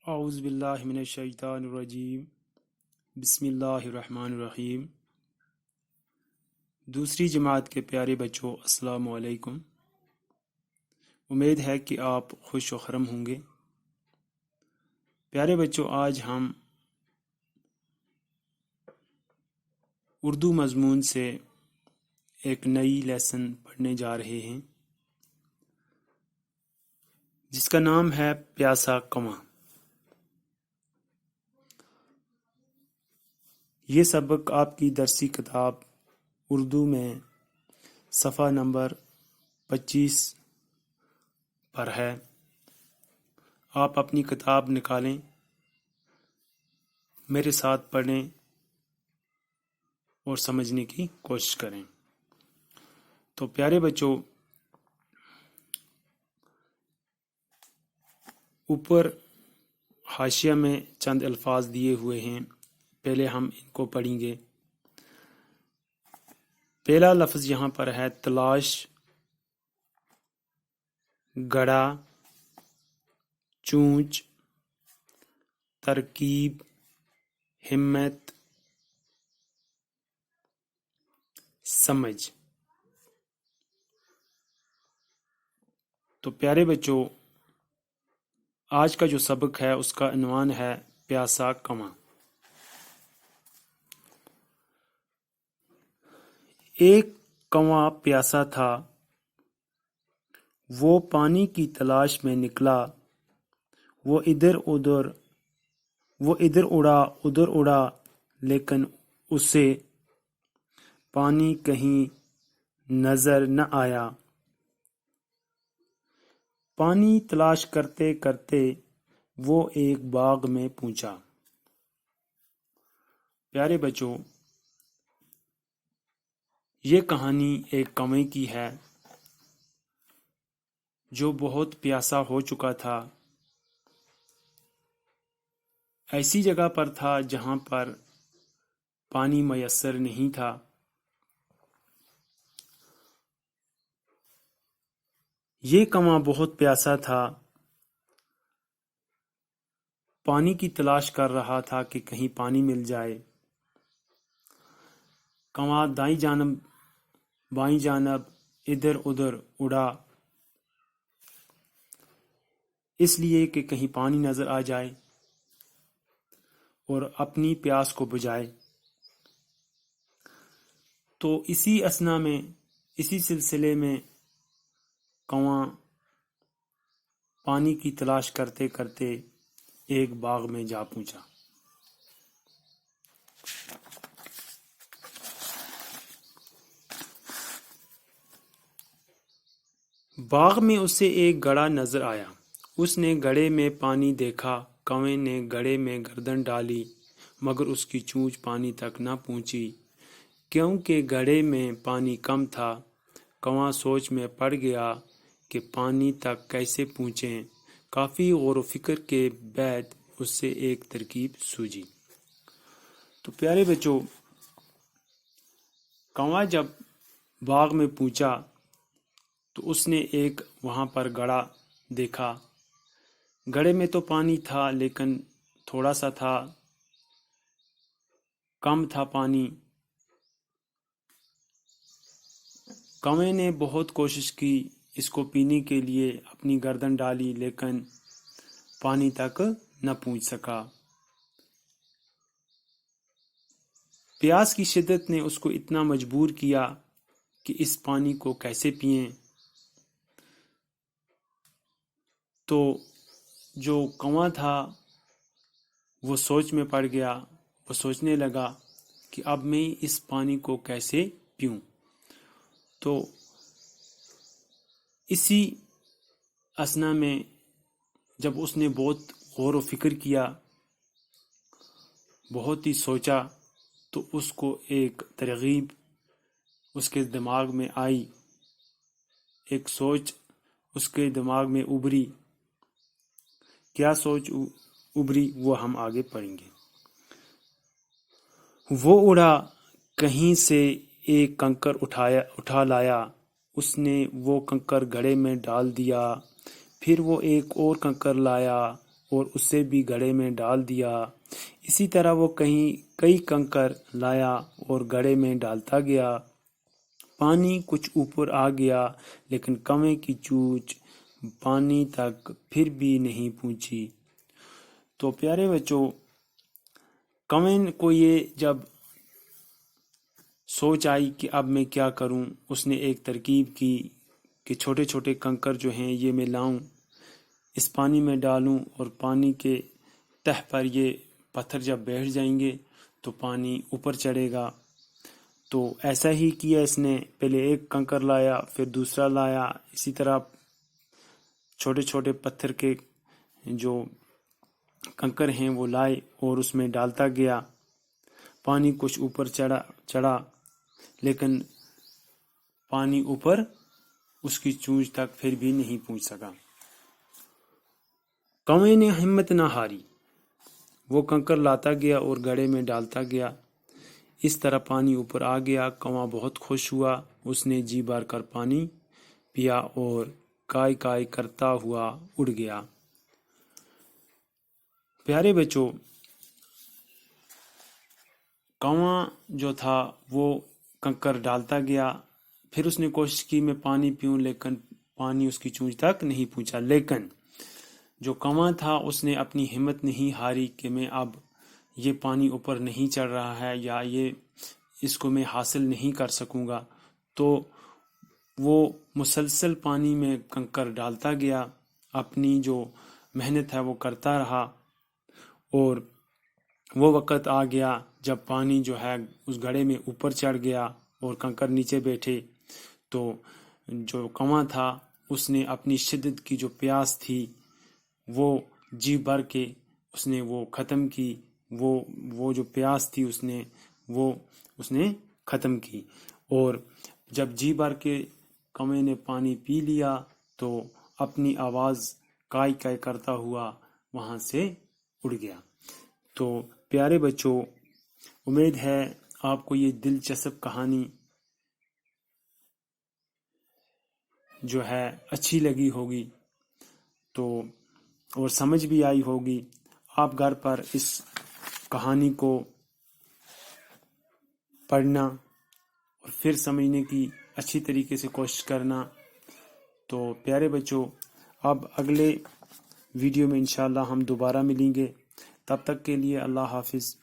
اعوذ باللہ من الشیطان الرجیم بسم اللہ الرحمن الرحیم۔ دوسری جماعت کے پیارے بچوں، السلام علیکم۔ امید ہے کہ آپ خوش و خرم ہوں گے۔ پیارے بچوں، آج ہم اردو مضمون سے ایک نئی لیسن پڑھنے جا رہے ہیں جس کا نام ہے پیاسا کنواں۔ یہ سبق آپ کی درسی کتاب اردو میں صفحہ نمبر 25 پر ہے۔ آپ اپنی کتاب نکالیں، میرے ساتھ پڑھیں اور سمجھنے کی کوشش کریں۔ تو پیارے بچوں، اوپر حاشیہ میں چند الفاظ دیے ہوئے ہیں، پہلے ہم ان کو پڑھیں گے۔ پہلا لفظ یہاں پر ہے تلاش، گڑا، چونچ، ترکیب، ہمت، سمجھ۔ تو پیارے بچوں، آج کا جو سبق ہے اس کا عنوان ہے پیاسا کنواں۔ ایک کنواں پیاسا تھا، وہ پانی کی تلاش میں نکلا، وہ ادھر اڑا لیکن اسے پانی کہیں نظر نہ آیا۔ پانی تلاش کرتے کرتے وہ ایک باغ میں پہنچا۔ پیارے بچوں، یہ کہانی ایک کنویں کی ہے جو بہت پیاسا ہو چکا تھا۔ ایسی جگہ پر تھا جہاں پر پانی میسر نہیں تھا۔ یہ کنواں بہت پیاسا تھا، پانی کی تلاش کر رہا تھا کہ کہیں پانی مل جائے۔ کنواں دائیں جانب بائیں جانب ادھر ادھر اڑا، اس لیے کہ کہیں پانی نظر آ جائے اور اپنی پیاس کو بجھائے۔ تو اسی سلسلے میں کنواں پانی کی تلاش کرتے کرتے ایک باغ میں جا پہنچا۔ باغ میں اسے ایک گڑھا نظر آیا۔ اس نے گڑھے میں پانی دیکھا۔ کنویں نے گڑھے میں گردن ڈالی مگر اس کی چونچ پانی تک نہ پہنچی کیونکہ گڑھے میں پانی کم تھا۔ کنواں سوچ میں پڑ گیا کہ پانی تک کیسے پہنچیں۔ کافی غور و فکر کے بعد اس سے ایک ترکیب سوجھی۔ تو پیارے بچوں، کنواں جب باغ میں پہنچا تو اس نے ایک وہاں پر گڑھا دیکھا۔ گڑھے میں تو پانی تھا لیکن تھوڑا سا تھا، کم تھا پانی۔ کنویں نے بہت کوشش کی اس کو پینے کے لیے، اپنی گردن ڈالی لیکن پانی تک نہ پہنچ سکا۔ پیاس کی شدت نے اس کو اتنا مجبور کیا کہ اس پانی کو کیسے پئیں۔ تو جو کنواں تھا وہ سوچ میں پڑ گیا۔ وہ سوچنے لگا کہ اب میں اس پانی کو کیسے پیوں۔ تو اسی اثنا میں جب اس نے بہت غور و فکر کیا، بہت ہی سوچا، تو اس کو ایک ترغیب اس کے دماغ میں آئی، ایک سوچ اس کے دماغ میں ابھری۔ کیا سوچ ابھری وہ ہم آگے پڑھیں گے۔ وہ اڑا، کہیں سے ایک کنکر اٹھا لایا۔ اس نے وہ کنکر گڑھے میں ڈال دیا۔ پھر وہ ایک اور کنکر لایا اور اسے بھی گھڑے میں ڈال دیا۔ اسی طرح وہ کئی کنکر لایا اور گھڑے میں ڈالتا گیا۔ پانی کچھ اوپر آ گیا لیکن کنویں کی چونچ پانی تک پھر بھی نہیں پہنچی۔ تو پیارے بچوں، کنویں کو یہ جب سوچ آئی کہ اب میں کیا کروں، اس نے ایک ترکیب کی کہ چھوٹے چھوٹے کنکر جو ہیں یہ میں لاؤں، اس پانی میں ڈالوں اور پانی کے تہ پر یہ پتھر جب بیٹھ جائیں گے تو پانی اوپر چڑھے گا۔ تو ایسا ہی کیا اس نے، پہلے ایک کنکر لایا پھر دوسرا لایا، اسی طرح چھوٹے چھوٹے پتھر کے جو کنکر ہیں وہ لائے اور اس میں ڈالتا گیا۔ پانی کچھ اوپر چڑھا لیکن پانی اوپر اس کی چونچ تک پھر بھی نہیں پہنچ سکا۔ کنویں نے ہمت نہ ہاری، وہ کنکر لاتا گیا اور گڑھے میں ڈالتا گیا۔ اس طرح پانی اوپر آ گیا۔ کنواں بہت خوش ہوا، اس نے جی بھر کر پانی پیا اور کائی کائی کرتا ہوا اڑ گیا۔ پیارے بچوں، کنواں جو تھا وہ کنکر ڈالتا گیا، پھر اس نے کوشش کی میں پانی پیوں لیکن پانی اس کی چونچ تک نہیں پہنچا۔ لیکن جو کنواں تھا اس نے اپنی ہمت نہیں ہاری کہ میں اب یہ پانی اوپر نہیں چڑھ رہا ہے یا اس کو میں حاصل نہیں کر سکوں گا، تو وہ مسلسل پانی میں کنکر ڈالتا گیا، اپنی جو محنت ہے وہ کرتا رہا۔ اور وہ وقت آ گیا جب پانی جو ہے اس گھڑے میں اوپر چڑھ گیا اور کنکر نیچے بیٹھے، تو جو کنواں تھا اس نے اپنی شدت کی جو پیاس تھی وہ جی بھر کے اس نے وہ ختم کی، وہ جو پیاس تھی اس نے ختم کی۔ اور جب جی بھر کے کنویں نے پانی پی لیا تو اپنی آواز کائی کائی کرتا ہوا وہاں سے اڑ گیا۔ تو پیارے بچوں، امید ہے آپ کو یہ دلچسپ کہانی جو ہے اچھی لگی ہوگی تو اور سمجھ بھی آئی ہوگی۔ آپ گھر پر اس کہانی کو پڑھنا اور پھر سمجھنے کی اچھی طریقے سے کوشش کرنا۔ تو پیارے بچوں، اب اگلے ویڈیو میں انشاءاللہ ہم دوبارہ ملیں گے، تب تک کے لیے اللہ حافظ۔